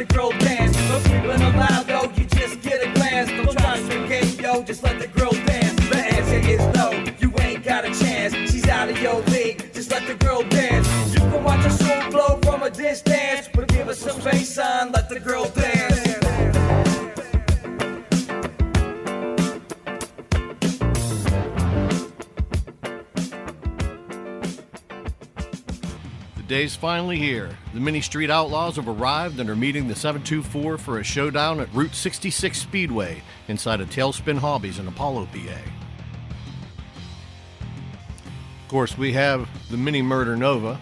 the girl dance. No creeping allowed, though, you just get a glance. Don't try to swing game, yo, just let the girl dance. The answer is no, you ain't got a chance. She's out of your league, just let the girl dance. You can watch a show blow from a distance, but give us some space, son, let the girl dance. The day's finally here. The Mini Street Outlaws have arrived and are meeting the 724 for a showdown at Route 66 Speedway inside of Tailspin Hobbies in Apollo, PA. Of course, we have the Mini Murder Nova.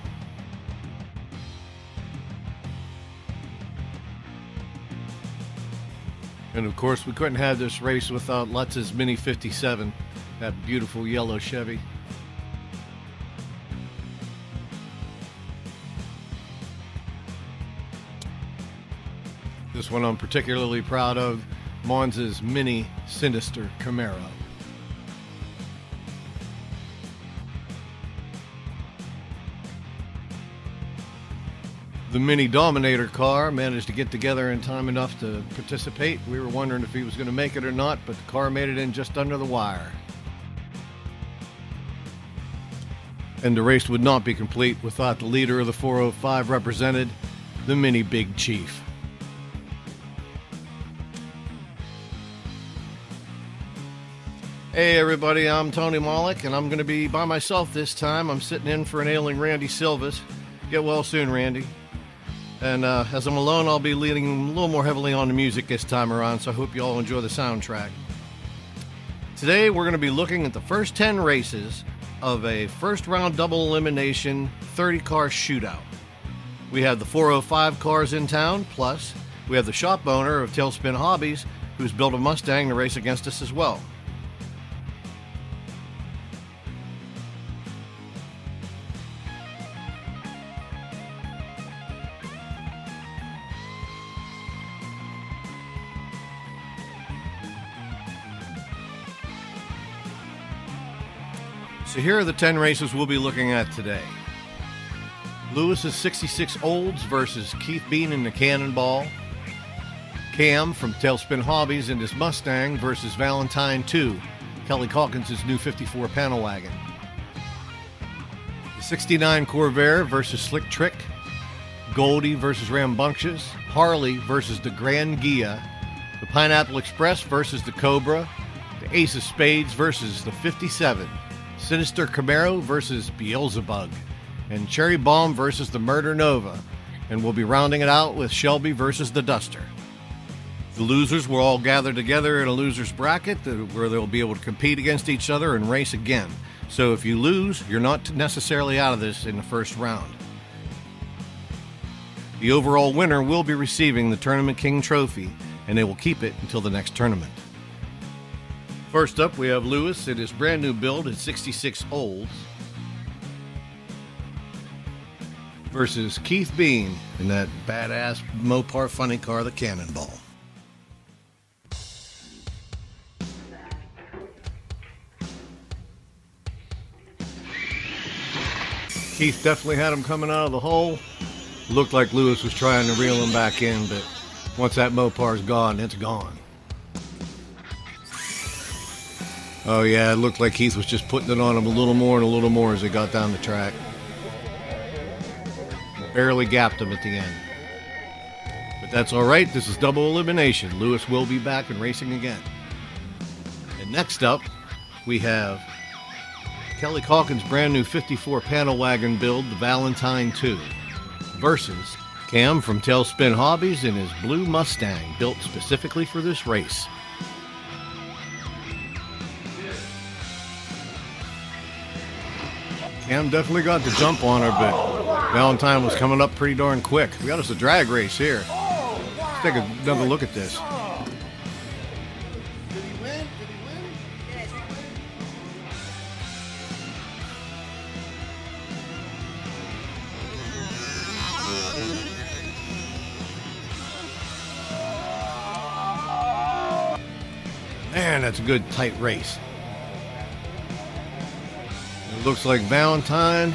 And of course, we couldn't have this race without Lutz's Mini 57, that beautiful yellow Chevy. This one I'm particularly proud of, Monza's Mini Sinister Camaro. The Mini Dominator car managed to get together in time enough to participate. We were wondering if he was going to make it or not, but the car made it in just under the wire. And the race would not be complete without the leader of the 405 represented, the Mini Big Chief. Hey everybody, I'm Tony Malik, and I'm going to be by myself this time. I'm sitting in for an ailing Randy Silvas. Get well soon, Randy. And as I'm alone, I'll be leaning a little more heavily on the music this time around, so I hope you all enjoy the soundtrack. Today, we're going to be looking at the first 10 races of a first-round double elimination 30-car shootout. We have the 405 cars in town, plus we have the shop owner of Tailspin Hobbies, who's built a Mustang to race against us as well. So here are the 10 races we'll be looking at today. Lewes' 66 Olds versus Keith Bean in the Cannonball. Cam from Tailspin Hobbies in his Mustang versus Valentine II, Kelly Calkins' new 54 panel wagon. The 69 Corvair versus Slick Trick. Goldie versus Rambunctious. Harley versus the Grand Ghia. The Pineapple Xpress versus the Cobra. The Ace of Spades versus the 57. Sinister Camaro versus Beelzebub, and Cherry Bomb versus the Murder Nova, and we'll be rounding it out with Shelby versus the Duster. The losers will all gather together in a loser's bracket where they'll be able to compete against each other and race again. So if you lose, you're not necessarily out of this in the first round. The overall winner will be receiving the Tournament King trophy, and they will keep it until the next tournament. First up, we have Lewes in his brand new build at 66 Olds versus Keith Bean in that badass Mopar funny car, the Cannonball. Keith definitely had him coming out of the hole. Looked like Lewes was trying to reel him back in, but once that Mopar's gone, it's gone. Oh yeah, it looked like Keith was just putting it on him a little more and a little more as he got down the track. Barely gapped him at the end. But that's alright, this is double elimination. Lewes will be back and racing again. And next up, we have Kelly Calkins' brand new 54 panel wagon build, the Valentine II, versus Cam from Tailspin Hobbies in his blue Mustang, built specifically for this race. Cam definitely got the jump on her, but Valentine was coming up pretty darn quick. We got us a drag race here. Let's take another look at this. Did he win? Man, that's a good tight race. It looks like Valentine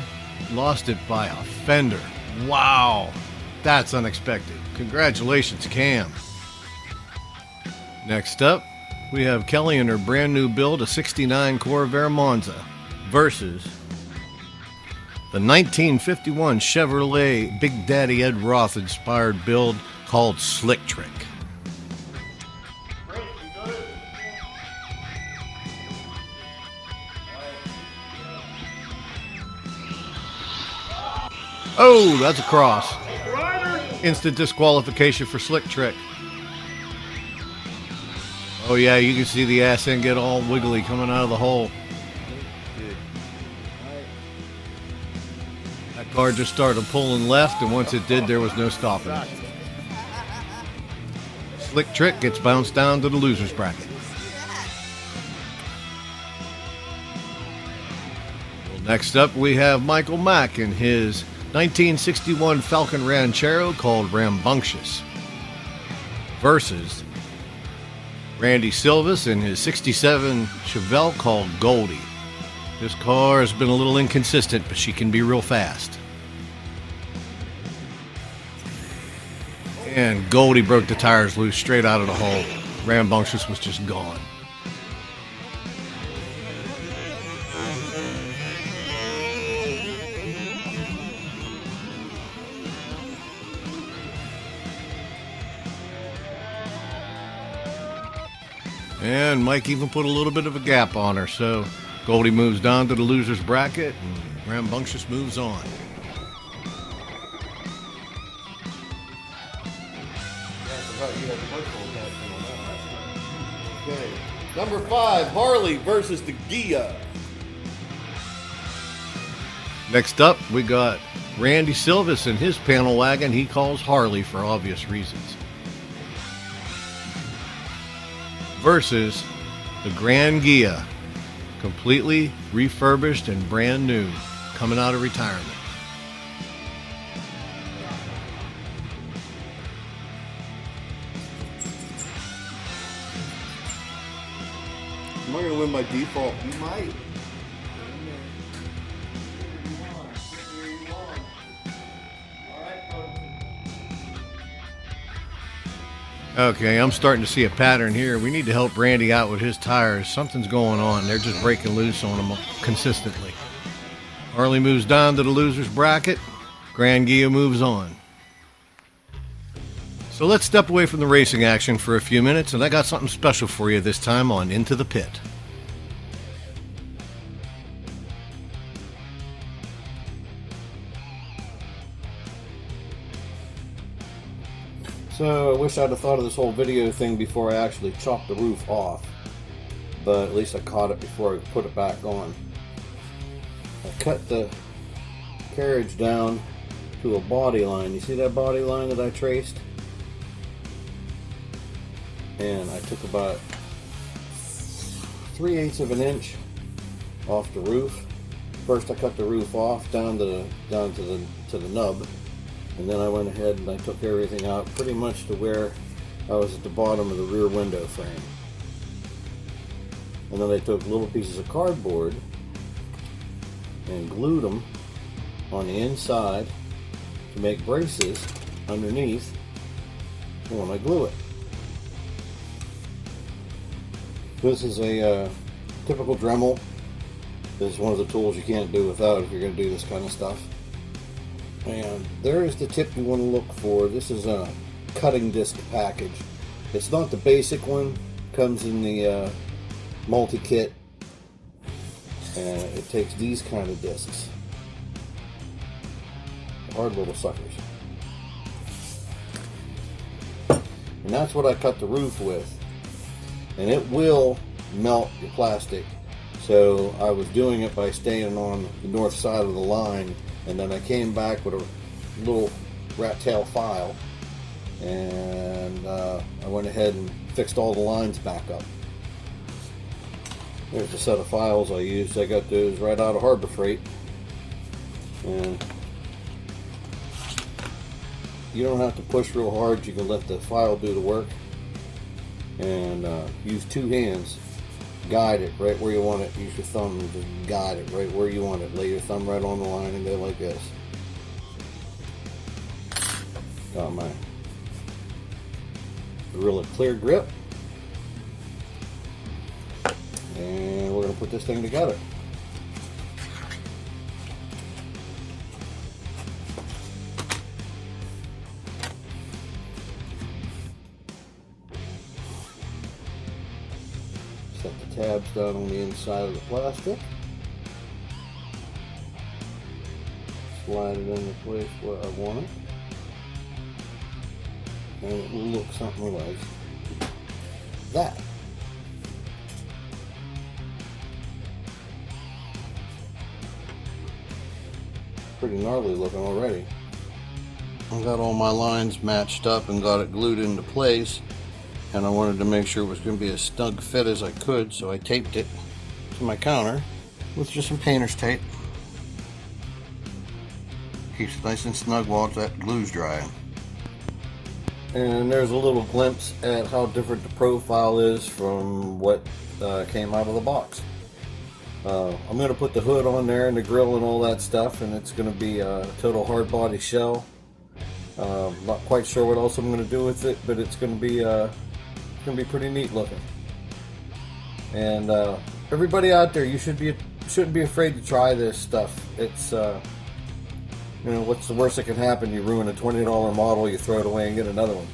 lost it by a fender. Wow. That's unexpected. Congratulations, Cam. Next up, we have Kelly in her brand new build, a 69 Corvair Monza, versus the 1951 Chevrolet Big Daddy Ed Roth inspired build called Slick Trick. Oh, that's a cross. Instant disqualification for Slick Trick. Oh yeah, you can see the ass end get all wiggly coming out of the hole. That car just started pulling left, and once it did, there was no stopping it. Slick Trick gets bounced down to the loser's bracket. Well, next up, we have Michael Mack in his 1961 Falcon Ranchero called Rambunctious versus Randy Silvis in his 67 Chevelle called Goldie. This car has been a little inconsistent, but she can be real fast. And Goldie broke the tires loose straight out of the hole. Rambunctious was just gone. And Mike even put a little bit of a gap on her, so Goldie moves down to the loser's bracket, and Rambunctious moves on. Okay, number 5, Harley versus the Gia. Next up, we got Randy Silvis in his panel wagon he calls Harley for obvious reasons, versus the Grand Gia, completely refurbished and brand new, coming out of retirement. Am I going to win by default? You might. Okay, I'm starting to see a pattern here. We need to help Randy out with his tires. Something's going on. They're just breaking loose on him consistently. Harley moves down to the loser's bracket. Grand Gia moves on. So let's step away from the racing action for a few minutes, and I got something special for you this time on Into the Pit. So I wish I'd have thought of this whole video thing before I actually chopped the roof off, but at least I caught it before I put it back on. I cut the carriage down to a body line. You see that body line that I traced? And I took about 3/8 of an inch off the roof. First I cut the roof off down to the nub. And then I went ahead and I took everything out pretty much to where I was at the bottom of the rear window frame. And then I took little pieces of cardboard and glued them on the inside to make braces underneath when I glue it. This is a typical Dremel. This is one of the tools you can't do without if you're going to do this kind of stuff. And there is the tip you want to look for. This is a cutting disc package. It's not the basic one. It comes in the multi-kit. And it takes these kind of discs. Hard little suckers. And that's what I cut the roof with. And it will melt the plastic. So I was doing it by staying on the north side of the line. And then I came back with a little rat tail file, and I went ahead and fixed all the lines back up. There's a set of files I used. I got those right out of Harbor Freight. And you don't have to push real hard. You can let the file do the work. And use two hands. Guide it right where you want it. Use your thumb and just guide it right where you want it. Lay your thumb right on the line and go like this. Got my Gorilla Clear Grip. And we're going to put this thing together. Set the tabs down on the inside of the plastic. Slide it into place where I want it. And it will look something like that. Pretty gnarly looking already. I've got all my lines matched up and got it glued into place, and I wanted to make sure it was going to be as snug fit as I could, so I taped it to my counter with just some painter's tape. Keeps it nice and snug while that glue's drying. And there's a little glimpse at how different the profile is from what came out of the box. I'm going to put the hood on there and the grill and all that stuff, and it's going to be a total hard body shell. Not quite sure what else I'm going to do with it, but it's going to be pretty neat looking. And everybody out there, you shouldn't be afraid to try this stuff. It's you know, what's the worst that can happen? You ruin a $20 model, you throw it away and get another one.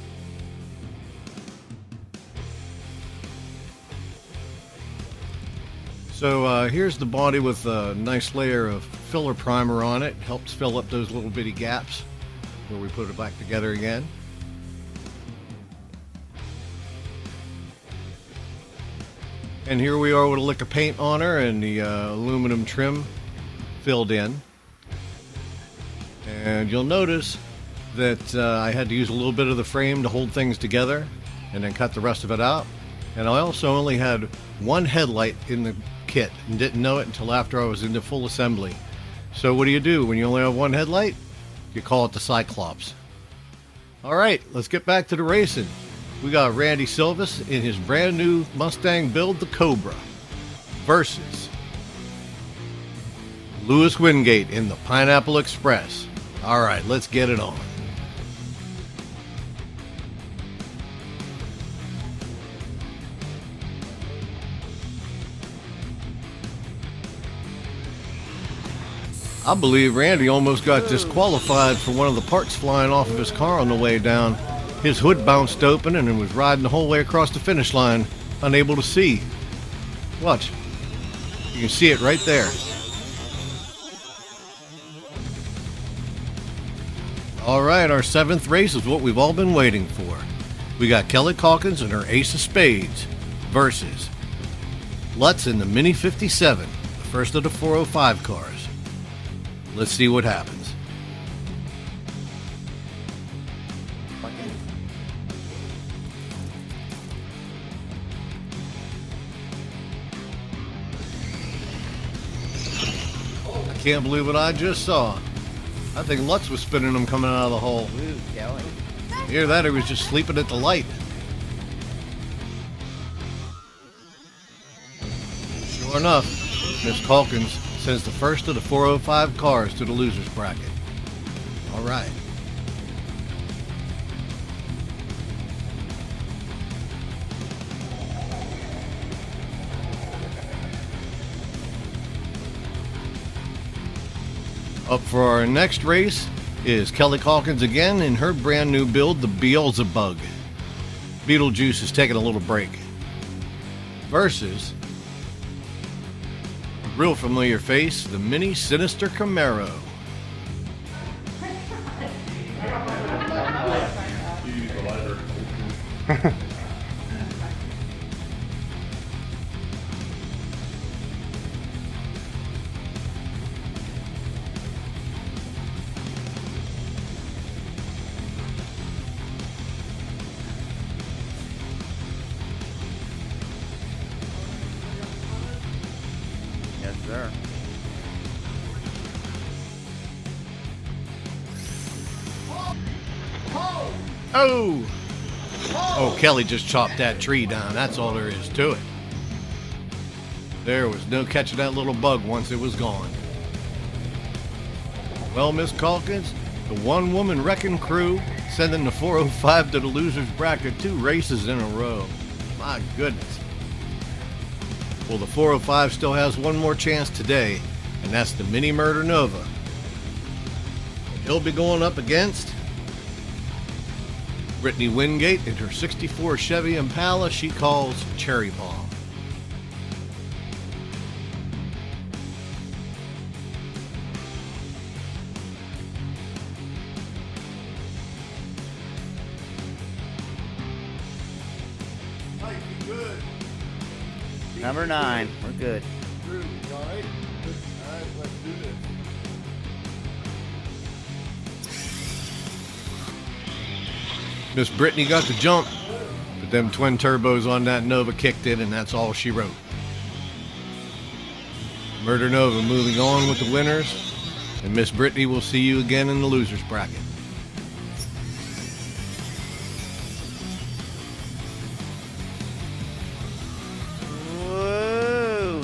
So here's the body with a nice layer of filler primer on it. Helps fill up those little bitty gaps where we put it back together again. And here we are with a lick of paint on her and the aluminum trim filled in. And you'll notice that I had to use a little bit of the frame to hold things together and then cut the rest of it out. And I also only had one headlight in the kit and didn't know it until after I was into full assembly. So what do when you only have one headlight? You call it the Cyclops. Alright, let's get back to the racing. We got Randy Silvis in his brand new Mustang build, the Cobra, versus Lewes Wingate in the Pineapple Xpress. Alright, let's get it on. I believe Randy almost got disqualified for one of the parts flying off of his car on the way down. His hood bounced open and was riding the whole way across the finish line, unable to see. Watch. You can see it right there. Alright, our 7th race is what we've all been waiting for. We got Kelly Calkins and her Ace of Spades versus Lutz in the Mini 57, the first of the 405 cars. Let's see what happens. I can't believe what I just saw. I think Lutz was spinning them coming out of the hole. Ooh, Kelly. Either that or he was just sleeping at the light. Sure enough, Miss Calkins sends the first of the 405 cars to the losers bracket. All right. Up for our next race is Kelly Calkins again in her brand new build, the Beelzebub. Beetlejuice is taking a little break. Versus a real familiar face, the Mini Sinister Camaro. Yes, sir. Oh! Oh, Kelly just chopped that tree down. That's all there is to it. There was no catching that little bug once it was gone. Well, Miss Calkins, the one-woman wrecking crew sending the 405 to the loser's bracket 2 races in a row. My goodness. Well, the 405 still has one more chance today, and that's the Mini Murder Nova. He'll be going up against Brittany Wingate in her 64 Chevy Impala she calls Cherry Bomb. Number 9. We're good. All right, let's do this. Miss Brittany got the jump, but them twin turbos on that Nova kicked in, and that's all she wrote. Murder Nova moving on with the winners, and Miss Brittany will see you again in the losers bracket. Whoa.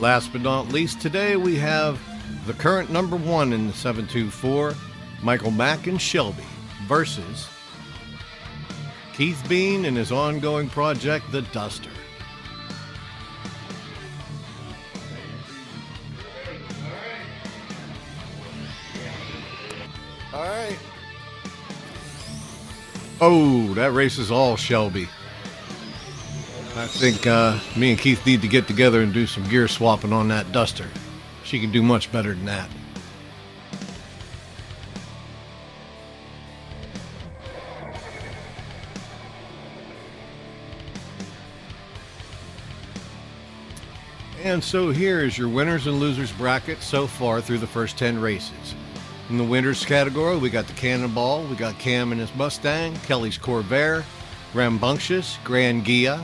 Last but not least, today we have the current number 1 in the 724, Michael Mack and Shelby, versus Keith Bean and his ongoing project, The Duster. All right. Oh, that race is all Shelby. I think me and Keith need to get together and do some gear swapping on that Duster. She can do much better than that. And so here is your winners and losers bracket so far through the first 10 races. In the winners category, we got the Cannonball, we got Cam and his Mustang, Kelly's Corvair, Rambunctious, Grand Ghia,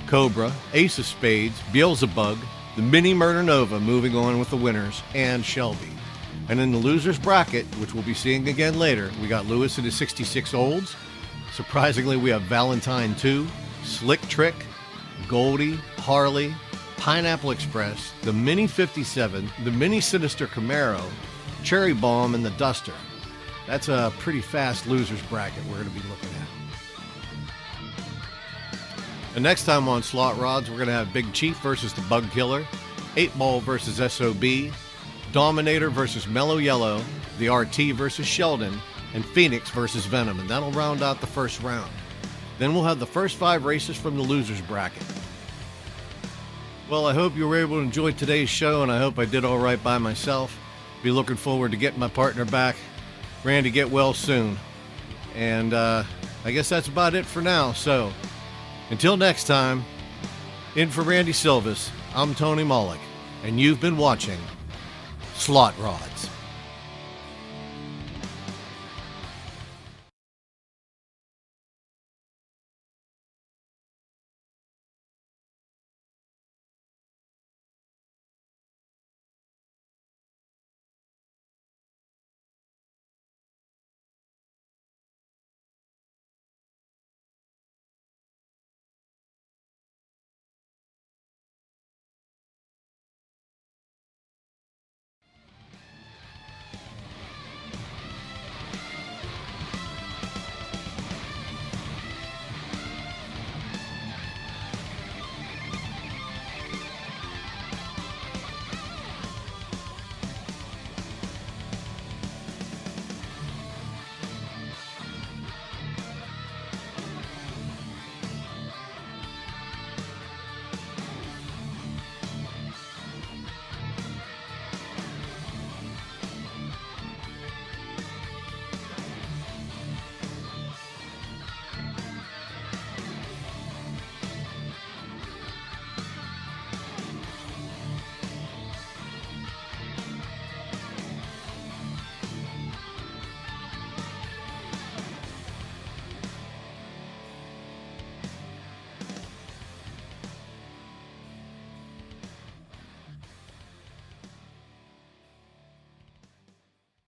Cobra, Ace of Spades, Beelzebub, the Mini Murder Nova moving on with the winners, and Shelby. And in the losers bracket, which we'll be seeing again later, we got Lewes and his 66 Olds. Surprisingly, we have Valentine II, Slick Trick, Goldie, Harley, Pineapple Express, the Mini 57, the Mini Sinister Camaro, Cherry Bomb, and the Duster. That's a pretty fast losers bracket we're going to be looking at. And next time on Slot Rods, we're going to have Big Chief versus the Bug Killer, 8-Ball versus SOB, Dominator versus Mellow Yellow, the RT versus Sheldon, and Phoenix versus Venom. And that'll round out the first round. Then we'll have the first 5 races from the losers bracket. Well, I hope you were able to enjoy today's show, and I hope I did all right by myself. Be looking forward to getting my partner back. Randy, get well soon. And I guess that's about it for now. So until next time, in for Randy Silvis, I'm Tony Mollick, and you've been watching Slot Rods.